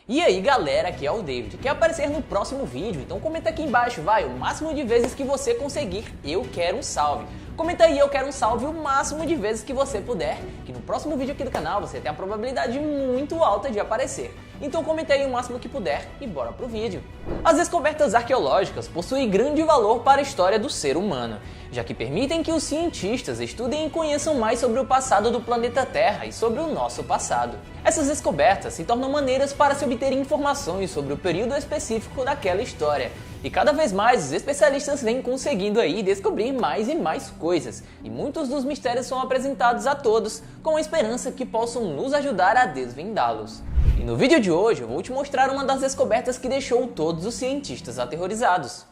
E aí galera, aqui é o David, quer aparecer no próximo vídeo? Então comenta aqui embaixo, vai, o máximo de vezes que você conseguir, eu quero um salve. Comenta aí, eu quero um salve o máximo de vezes que você puder, que no próximo vídeo aqui do canal você tem a probabilidade muito alta de aparecer. Então comenta aí o máximo que puder e bora pro vídeo. As descobertas arqueológicas possuem grande valor para a história do ser humano, já que permitem que os cientistas estudem e conheçam mais sobre o passado do planeta Terra e sobre o nosso passado. Essas descobertas se tornam maneiras para se obter informações sobre o período específico daquela história. E cada vez mais os especialistas vêm conseguindo aí descobrir mais e mais coisas, e muitos dos mistérios são apresentados a todos, com a esperança que possam nos ajudar a desvendá-los. E no vídeo de hoje eu vou te mostrar uma das descobertas que deixou todos os cientistas aterrorizados.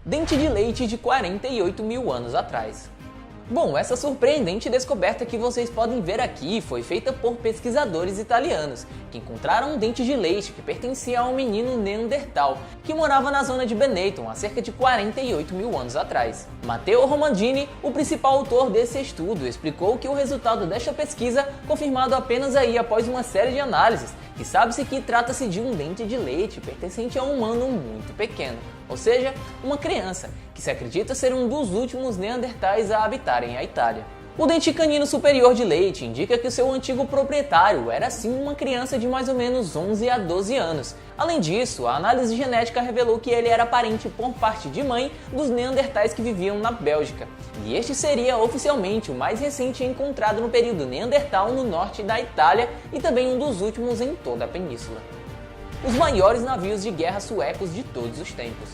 Dente de leite de 48 mil anos atrás. Bom, essa surpreendente descoberta que vocês podem ver aqui foi feita por pesquisadores italianos, que encontraram um dente de leite que pertencia a um menino neandertal, que morava na zona de Benetton há cerca de 48 mil anos atrás. Matteo Romandini, o principal autor desse estudo, explicou que o resultado desta pesquisa, confirmado apenas aí após uma série de análises, que sabe-se que trata-se de um dente de leite pertencente a um humano muito pequeno, ou seja, uma criança, que se acredita ser um dos últimos neandertais a habitarem a Itália. O dente canino superior de leite indica que o seu antigo proprietário era sim uma criança de mais ou menos 11 a 12 anos. Além disso, a análise genética revelou que ele era parente por parte de mãe dos neandertais que viviam na Bélgica, e este seria oficialmente o mais recente encontrado no período neandertal no norte da Itália e também um dos últimos em toda a península. Os maiores navios de guerra suecos de todos os tempos.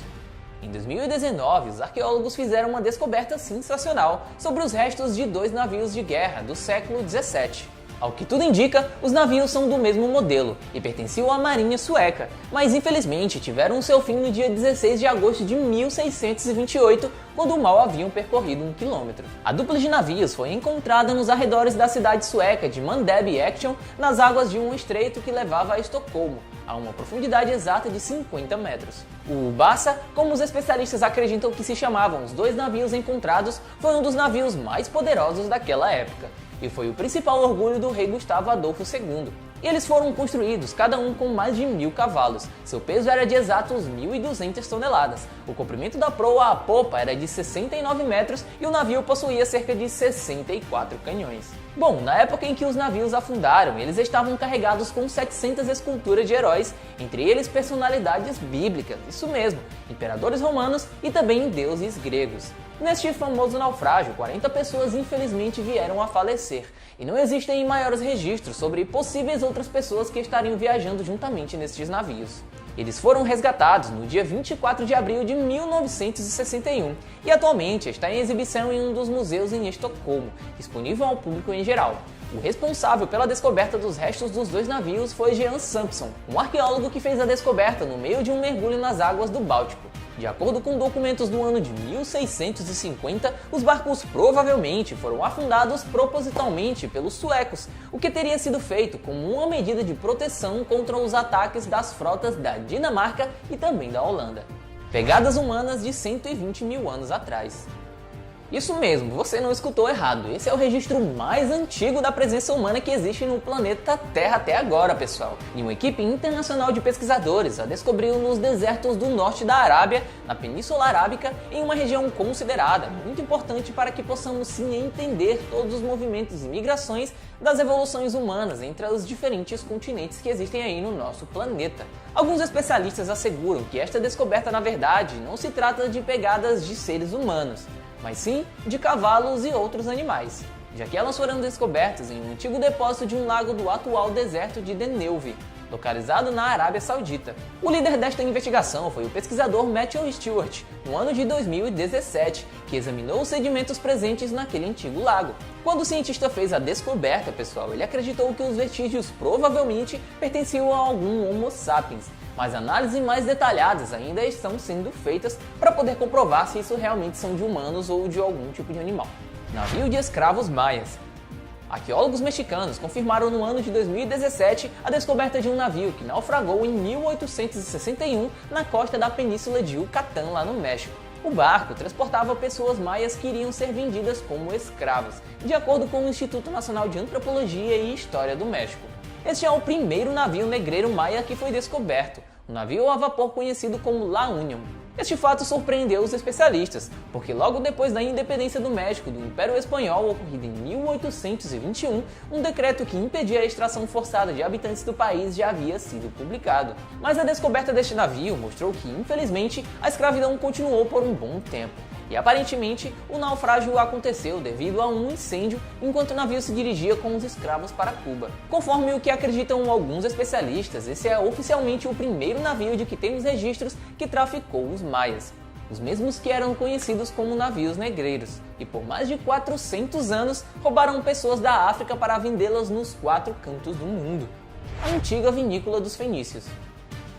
Em 2019, os arqueólogos fizeram uma descoberta sensacional sobre os restos de dois navios de guerra do século 17. Ao que tudo indica, os navios são do mesmo modelo e pertenciam à marinha sueca, mas infelizmente tiveram seu fim no dia 16 de agosto de 1628, quando mal haviam percorrido 1 quilômetro. A dupla de navios foi encontrada nos arredores da cidade sueca de Mandeby Action, nas águas de um estreito que levava a Estocolmo, a uma profundidade exata de 50 metros. O Bassa, como os especialistas acreditam que se chamavam os dois navios encontrados, foi um dos navios mais poderosos daquela época, e foi o principal orgulho do rei Gustavo Adolfo II. Eles foram construídos cada um com mais de 1000 cavalos, seu peso era de exatos 1.200 toneladas, o comprimento da proa à popa era de 69 metros e o navio possuía cerca de 64 canhões. Bom, na época em que os navios afundaram, eles estavam carregados com 700 esculturas de heróis, entre eles personalidades bíblicas, isso mesmo, imperadores romanos e também deuses gregos. Neste famoso naufrágio, 40 pessoas infelizmente vieram a falecer, e não existem maiores registros sobre possíveis outras pessoas que estariam viajando juntamente nestes navios. Eles foram resgatados no dia 24 de abril de 1961 e atualmente está em exibição em um dos museus em Estocolmo, disponível ao público em geral. O responsável pela descoberta dos restos dos dois navios foi Jean Sampson, um arqueólogo que fez a descoberta no meio de um mergulho nas águas do Báltico. De acordo com documentos do ano de 1650, os barcos provavelmente foram afundados propositalmente pelos suecos, o que teria sido feito como uma medida de proteção contra os ataques das frotas da Dinamarca e também da Holanda. Pegadas humanas de 120 mil anos atrás. Isso mesmo, você não escutou errado, esse é o registro mais antigo da presença humana que existe no planeta Terra até agora, pessoal. E uma equipe internacional de pesquisadores a descobriu nos desertos do norte da Arábia, na Península Arábica, em uma região considerada muito importante para que possamos sim entender todos os movimentos e migrações das evoluções humanas entre os diferentes continentes que existem aí no nosso planeta. Alguns especialistas asseguram que esta descoberta na verdade não se trata de pegadas de seres humanos, mas sim de cavalos e outros animais, já que elas foram descobertas em um antigo depósito de um lago do atual deserto de Deneuve, localizado na Arábia Saudita. O líder desta investigação foi o pesquisador Matthew Stewart, no ano de 2017, que examinou os sedimentos presentes naquele antigo lago. Quando o cientista fez a descoberta, pessoal, ele acreditou que os vestígios provavelmente pertenciam a algum Homo sapiens, mas análises mais detalhadas ainda estão sendo feitas para poder comprovar se isso realmente são de humanos ou de algum tipo de animal. Navio de escravos maias. Arqueólogos mexicanos confirmaram no ano de 2017 a descoberta de um navio que naufragou em 1861 na costa da península de Yucatán, lá no México. O barco transportava pessoas maias que iriam ser vendidas como escravos, de acordo com o Instituto Nacional de Antropologia e História do México. Este é o primeiro navio negreiro maia que foi descoberto, um navio a vapor conhecido como La Union. Este fato surpreendeu os especialistas, porque logo depois da independência do México do Império Espanhol, ocorrida em 1821, um decreto que impedia a extração forçada de habitantes do país já havia sido publicado. Mas a descoberta deste navio mostrou que, infelizmente, a escravidão continuou por um bom tempo. E aparentemente, o naufrágio aconteceu devido a um incêndio enquanto o navio se dirigia com os escravos para Cuba. Conforme o que acreditam alguns especialistas, esse é oficialmente o primeiro navio de que temos registros que traficou os maias, os mesmos que eram conhecidos como navios negreiros, e por mais de 400 anos roubaram pessoas da África para vendê-las nos 4 cantos do mundo. A antiga vinícola dos fenícios.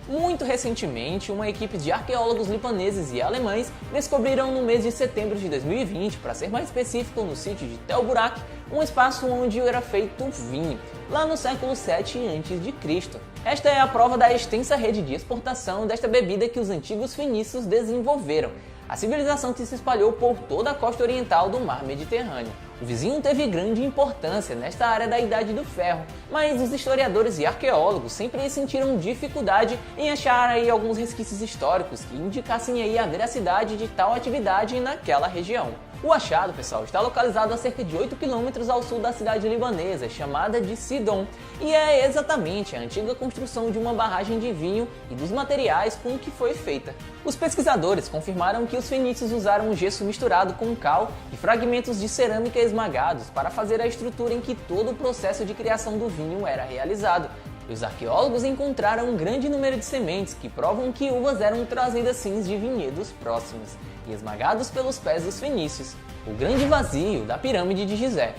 Muito recentemente, uma equipe de arqueólogos libaneses e alemães descobriram no mês de setembro de 2020, para ser mais específico, no sítio de Tel Burak, um espaço onde era feito vinho, lá no século 7 a.C. Esta é a prova da extensa rede de exportação desta bebida que os antigos fenícios desenvolveram, a civilização que se espalhou por toda a costa oriental do mar Mediterrâneo. O vizinho teve grande importância nesta área da Idade do Ferro, mas os historiadores e arqueólogos sempre sentiram dificuldade em achar aí alguns resquícios históricos que indicassem aí a veracidade de tal atividade naquela região. O achado, pessoal, está localizado a cerca de 8 km ao sul da cidade libanesa, chamada de Sidon, e é exatamente a antiga construção de uma barragem de vinho e dos materiais com que foi feita. Os pesquisadores confirmaram que os fenícios usaram gesso misturado com cal e fragmentos de cerâmica esmagados para fazer a estrutura em que todo o processo de criação do vinho era realizado. E os arqueólogos encontraram um grande número de sementes que provam que uvas eram trazidas sim de vinhedos próximos e esmagados pelos pés dos fenícios, o grande vazio da pirâmide de Gizé.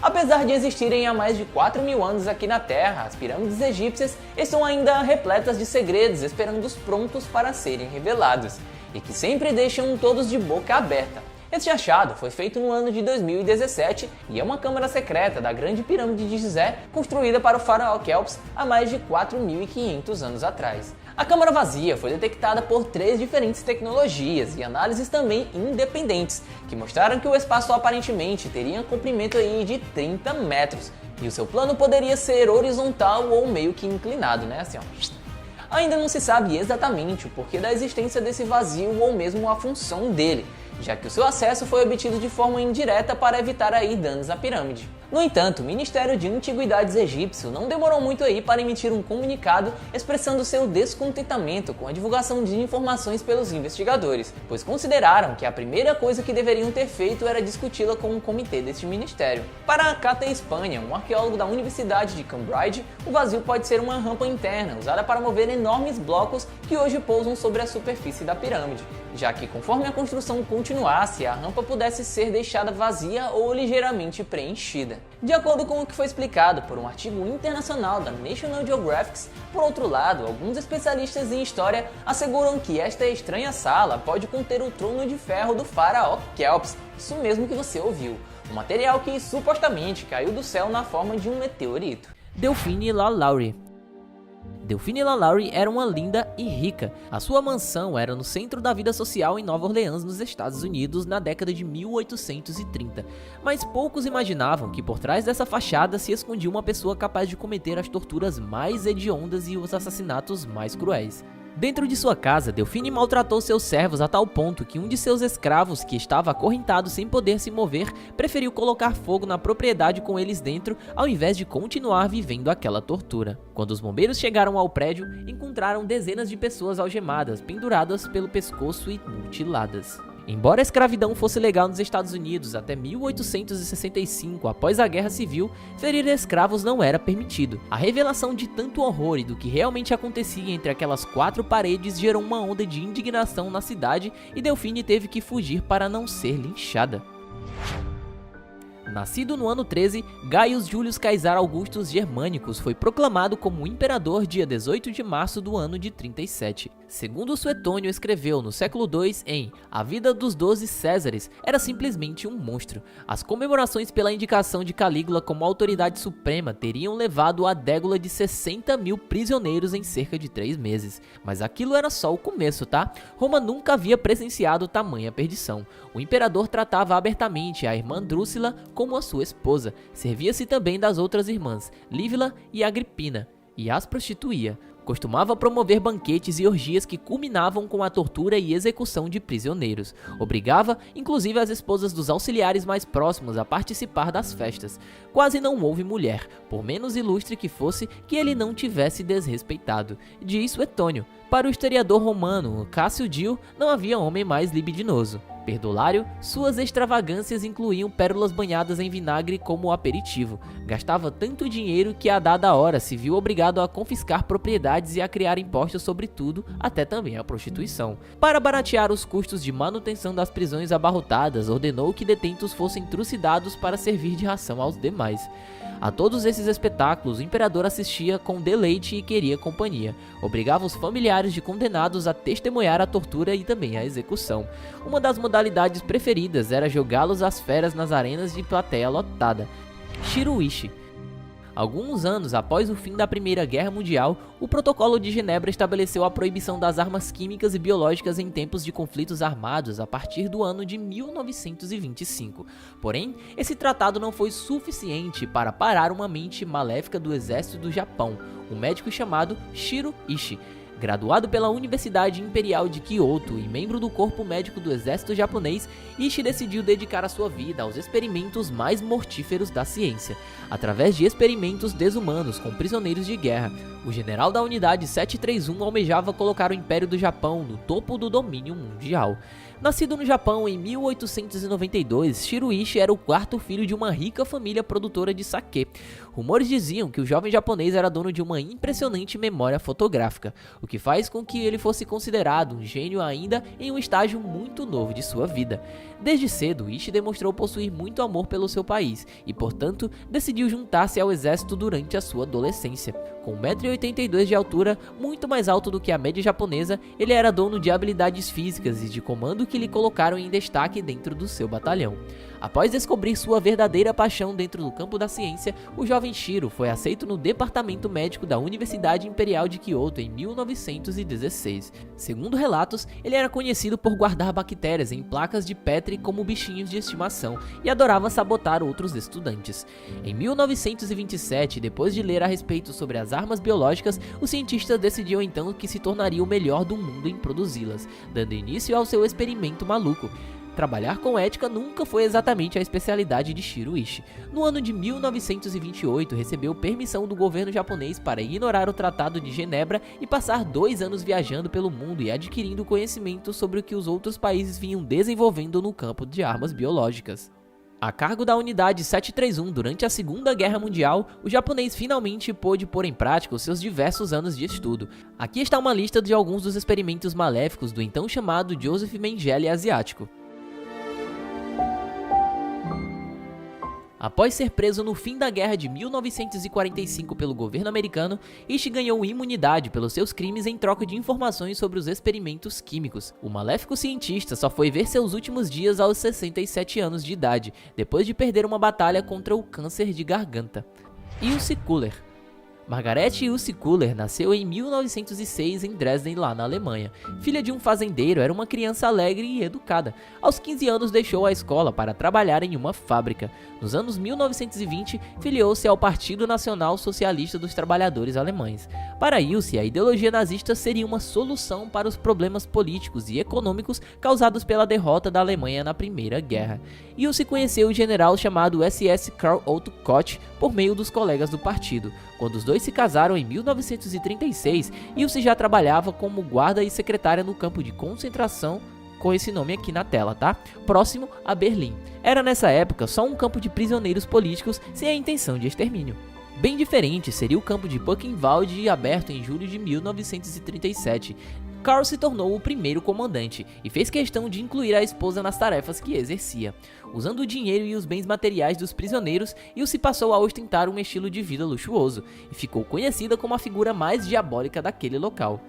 Apesar de existirem há mais de 4.000 anos aqui na Terra, as pirâmides egípcias estão ainda repletas de segredos esperando os prontos para serem revelados, e que sempre deixam todos de boca aberta. Este achado foi feito no ano de 2017 e é uma câmara secreta da Grande Pirâmide de Gizé, construída para o faraó Quéops há mais de 4.500 anos atrás. A câmara vazia foi detectada por 3 diferentes tecnologias e análises também independentes, que mostraram que o espaço aparentemente teria um comprimento aí de 30 metros, e o seu plano poderia ser horizontal ou meio que inclinado, né, assim, ó. Ainda não se sabe exatamente o porquê da existência desse vazio ou mesmo a função dele, já que o seu acesso foi obtido de forma indireta para evitar aí danos à pirâmide. No entanto, o Ministério de Antiguidades egípcio não demorou muito aí para emitir um comunicado expressando seu descontentamento com a divulgação de informações pelos investigadores, pois consideraram que a primeira coisa que deveriam ter feito era discuti-la com o comitê deste ministério. Para Cate Espanha, um arqueólogo da Universidade de Cambridge, o vazio pode ser uma rampa interna usada para mover enormes blocos que hoje pousam sobre a superfície da pirâmide, já que conforme a construção continuasse, a rampa pudesse ser deixada vazia ou ligeiramente preenchida. De acordo com o que foi explicado por um artigo internacional da National Geographic, por outro lado, alguns especialistas em história asseguram que esta estranha sala pode conter o trono de ferro do faraó Quéops, isso mesmo que você ouviu, um material que supostamente caiu do céu na forma de um meteorito. Delphine LaLaurie. Delphine LaLaurie era uma linda e rica. A sua mansão era no centro da vida social em Nova Orleans, nos Estados Unidos, na década de 1830. Mas poucos imaginavam que por trás dessa fachada se escondia uma pessoa capaz de cometer as torturas mais hediondas e os assassinatos mais cruéis. Dentro de sua casa, Delphine maltratou seus servos a tal ponto que um de seus escravos, que estava acorrentado sem poder se mover, preferiu colocar fogo na propriedade com eles dentro, ao invés de continuar vivendo aquela tortura. Quando os bombeiros chegaram ao prédio, encontraram dezenas de pessoas algemadas, penduradas pelo pescoço e mutiladas. Embora a escravidão fosse legal nos Estados Unidos até 1865, após a Guerra Civil, ferir escravos não era permitido. A revelação de tanto horror e do que realmente acontecia entre aquelas 4 paredes gerou uma onda de indignação na cidade e Delphine teve que fugir para não ser linchada. Nascido no ano 13, Gaius Julius Caesar Augustus Germanicus foi proclamado como imperador dia 18 de março do ano de 37. Segundo Suetônio escreveu no século II em A Vida dos 12 Césares, era simplesmente um monstro. As comemorações pela indicação de Calígula como autoridade suprema teriam levado a Dégula de 60 mil prisioneiros em cerca de 3 meses. Mas aquilo era só o começo, tá? Roma nunca havia presenciado tamanha perdição. O imperador tratava abertamente a irmã Drúxila como a sua esposa. Servia-se também das outras irmãs, Lívila e Agripina, e as prostituía. Costumava promover banquetes e orgias que culminavam com a tortura e execução de prisioneiros. Obrigava, inclusive, as esposas dos auxiliares mais próximos a participar das festas. Quase não houve mulher, por menos ilustre que fosse, que ele não tivesse desrespeitado, diz Suetônio. Para o historiador romano Cássio Dio, não havia homem mais libidinoso. Perdulário, suas extravagâncias incluíam pérolas banhadas em vinagre como aperitivo. Gastava tanto dinheiro que a dada hora se viu obrigado a confiscar propriedades e a criar impostos sobre tudo, até também a prostituição. Para baratear os custos de manutenção das prisões abarrotadas, ordenou que detentos fossem trucidados para servir de ração aos demais. A todos esses espetáculos, o imperador assistia com deleite e queria companhia. Obrigava os familiares de condenados a testemunhar a tortura e também a execução. Uma das modalidades preferidas era jogá-los às feras nas arenas de plateia lotada. Shiruishi. Alguns anos após o fim da Primeira Guerra Mundial, o Protocolo de Genebra estabeleceu a proibição das armas químicas e biológicas em tempos de conflitos armados a partir do ano de 1925. Porém, esse tratado não foi suficiente para parar uma mente maléfica do exército do Japão, um médico chamado Shiro Ishii. Graduado pela Universidade Imperial de Kyoto e membro do corpo médico do exército japonês, Ishii decidiu dedicar a sua vida aos experimentos mais mortíferos da ciência, através de experimentos desumanos com prisioneiros de guerra. O general da unidade 731 almejava colocar o Império do Japão no topo do domínio mundial. Nascido no Japão em 1892, Shiro Ishii era o quarto filho de uma rica família produtora de saquê. Rumores diziam que o jovem japonês era dono de uma impressionante memória fotográfica, o que faz com que ele fosse considerado um gênio ainda em um estágio muito novo de sua vida. Desde cedo, Ishii demonstrou possuir muito amor pelo seu país e, portanto, decidiu juntar-se ao exército durante a sua adolescência. Com 1,82 m de altura, muito mais alto do que a média japonesa, ele era dono de habilidades físicas e de comando que lhe colocaram em destaque dentro do seu batalhão. Após descobrir sua verdadeira paixão dentro do campo da ciência, o jovem Shiro foi aceito no departamento médico da Universidade Imperial de Kyoto em 1916. Segundo relatos, ele era conhecido por guardar bactérias em placas de Petri como bichinhos de estimação e adorava sabotar outros estudantes. Em 1927, depois de ler a respeito sobre as armas biológicas, o cientista decidiu então que se tornaria o melhor do mundo em produzi-las, dando início ao seu experimento maluco. Trabalhar com ética nunca foi exatamente a especialidade de Shiro Ishii. No ano de 1928, recebeu permissão do governo japonês para ignorar o Tratado de Genebra e passar 2 anos viajando pelo mundo e adquirindo conhecimento sobre o que os outros países vinham desenvolvendo no campo de armas biológicas. A cargo da unidade 731 durante a Segunda Guerra Mundial, o japonês finalmente pôde pôr em prática os seus diversos anos de estudo. Aqui está uma lista de alguns dos experimentos maléficos do então chamado Joseph Mengele asiático. Após ser preso no fim da guerra de 1945 pelo governo americano, Ishii ganhou imunidade pelos seus crimes em troca de informações sobre os experimentos químicos. O maléfico cientista só foi ver seus últimos dias aos 67 anos de idade, depois de perder uma batalha contra o câncer de garganta. Ilse Kuller. Margaret Ilse Kuller nasceu em 1906 em Dresden, lá na Alemanha. Filha de um fazendeiro, era uma criança alegre e educada. Aos 15 anos deixou a escola para trabalhar em uma fábrica. Nos anos 1920, filiou-se ao Partido Nacional Socialista dos Trabalhadores Alemães. Para Ilse, a ideologia nazista seria uma solução para os problemas políticos e econômicos causados pela derrota da Alemanha na Primeira Guerra. Ilse conheceu o general chamado SS Karl Otto Koch por meio dos colegas do partido. Quando os dois se casaram em 1936, Ilse já trabalhava como guarda e secretária no campo de concentração, com esse nome aqui na tela, tá? Próximo a Berlim. Era nessa época só um campo de prisioneiros políticos sem a intenção de extermínio. Bem diferente seria o campo de Buchenwald, aberto em julho de 1937. Karl se tornou o primeiro comandante e fez questão de incluir a esposa nas tarefas que exercia. Usando o dinheiro e os bens materiais dos prisioneiros, Ilse passou a ostentar um estilo de vida luxuoso e ficou conhecida como a figura mais diabólica daquele local.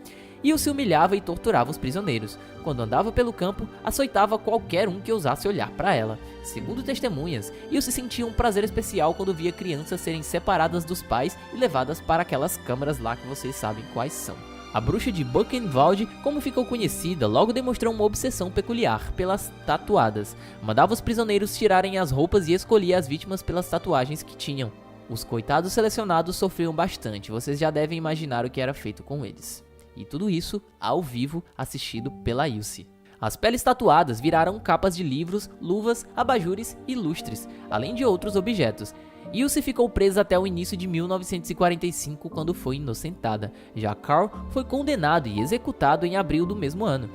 Ilse humilhava e torturava os prisioneiros. Quando andava pelo campo, açoitava qualquer um que ousasse olhar para ela. Segundo testemunhas, Ilse sentia um prazer especial quando via crianças serem separadas dos pais e levadas para aquelas câmaras lá que vocês sabem quais são. A bruxa de Buchenwald, como ficou conhecida, logo demonstrou uma obsessão peculiar pelas tatuadas. Mandava os prisioneiros tirarem as roupas e escolhia as vítimas pelas tatuagens que tinham. Os coitados selecionados sofriam bastante, vocês já devem imaginar o que era feito com eles. E tudo isso ao vivo, assistido pela Ilse. As peles tatuadas viraram capas de livros, luvas, abajures e lustres, além de outros objetos. Ilse ficou presa até o início de 1945, quando foi inocentada. Já Carl foi condenado e executado em abril do mesmo ano.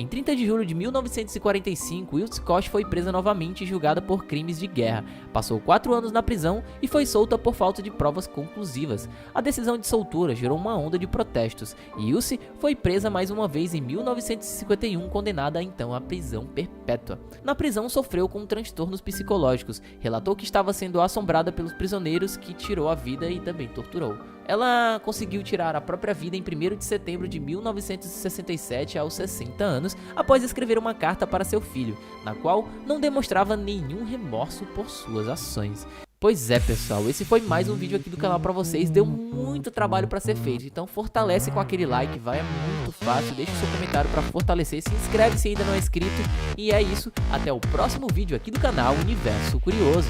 Em 30 de julho de 1945, Ilse Koch foi presa novamente e julgada por crimes de guerra. Passou 4 anos na prisão e foi solta por falta de provas conclusivas. A decisão de soltura gerou uma onda de protestos e Ilse foi presa mais uma vez em 1951, condenada então à prisão perpétua. Na prisão sofreu com transtornos psicológicos, relatou que estava sendo assombrada pelos prisioneiros que tirou a vida e também torturou. Ela conseguiu tirar a própria vida em 1º de setembro de 1967, aos 60 anos, após escrever uma carta para seu filho, na qual não demonstrava nenhum remorso por suas ações. Pois é, pessoal, esse foi mais um vídeo aqui do canal pra vocês, deu muito trabalho pra ser feito, então fortalece com aquele like, vai, é muito fácil, deixa o seu comentário pra fortalecer, se inscreve se ainda não é inscrito, e é isso, até o próximo vídeo aqui do canal Universo Curioso.